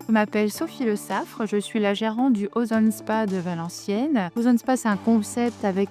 Je m'appelle Sophie Le Saffre, je suis la gérante du Ozone Spa de Valenciennes. Ozone Spa, c'est un concept avec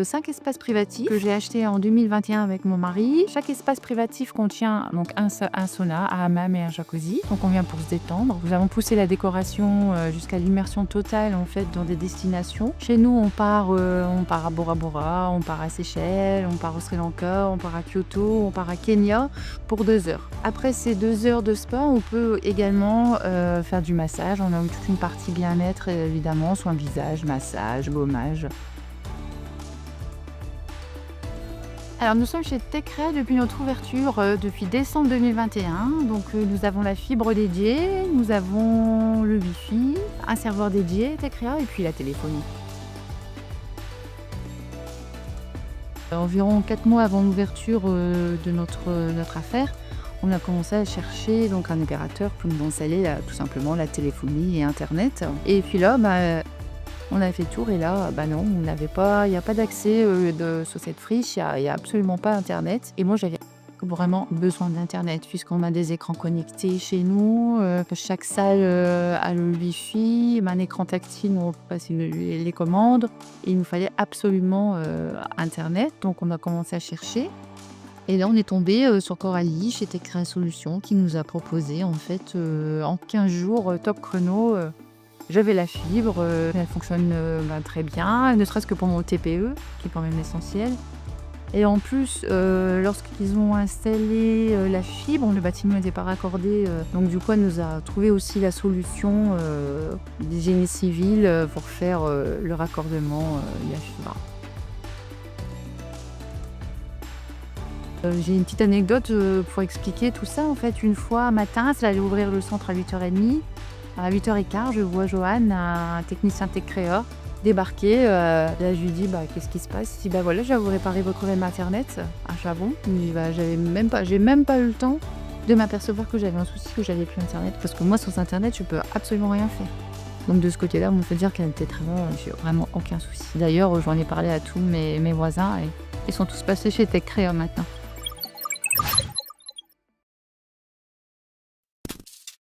5 espaces privatifs que j'ai acheté en 2021 avec mon mari. Chaque espace privatif contient donc un sauna, un hammam et un jacuzzi. Donc on vient pour se détendre. Nous avons poussé la décoration jusqu'à l'immersion totale en fait dans des destinations. Chez nous, on part à Bora Bora, on part à Seychelles, on part au Sri Lanka, on part à Kyoto, on part à Kenya pour 2 heures. Après ces 2 heures de spa, on peut également faire du massage. On a toute une partie bien-être évidemment, soins visage, massage, gommage. Alors nous sommes chez Tecrea depuis notre ouverture, depuis décembre 2021. Donc nous avons la fibre dédiée, nous avons le Wi-Fi, un serveur dédié Tecrea et puis la téléphonie. Environ 4 mois avant l'ouverture de notre affaire, on a commencé à chercher donc un opérateur pour nous installer tout simplement la téléphonie et internet. Et puis là, on a fait le tour et là, non, il n'y a pas d'accès sur cette friche, il y a absolument pas internet. Et moi, j'avais vraiment besoin d'internet puisqu'on a des écrans connectés chez nous, chaque salle a le Wi-Fi, un écran tactile où on peut passer les commandes. Et il nous fallait absolument internet, donc on a commencé à chercher. Et là, on est tombé sur Coralie chez Tecrea Solutions qui nous a proposé en fait en 15 jours top chrono. J'avais la fibre, elle fonctionne très bien, ne serait-ce que pour mon TPE, qui est quand même essentiel. Et en plus, lorsqu'ils ont installé la fibre, le bâtiment n'était pas raccordé, donc du coup, elle nous a trouvé aussi la solution des génies civils pour faire le raccordement de la fibre. J'ai une petite anecdote pour expliquer tout ça. En fait, une fois un matin, j'allais ouvrir le centre à 8h30. À 8h15, je vois Johan, un technicien Tecrea, débarquer. Là, je lui dis qu'est-ce qui se passe? Il dit voilà, je vais vous réparer votre problème internet. Ah, je dis, ah bon? Il me dit j'ai même pas eu le temps de m'apercevoir que j'avais un souci, que j'avais plus internet. Parce que moi, sans internet, je peux absolument rien faire. Donc de ce côté-là, on peut dire qu'elle était très bon, j'ai vraiment aucun souci. D'ailleurs, j'en ai parlé à tous mes voisins et ils sont tous passés chez Tecrea maintenant.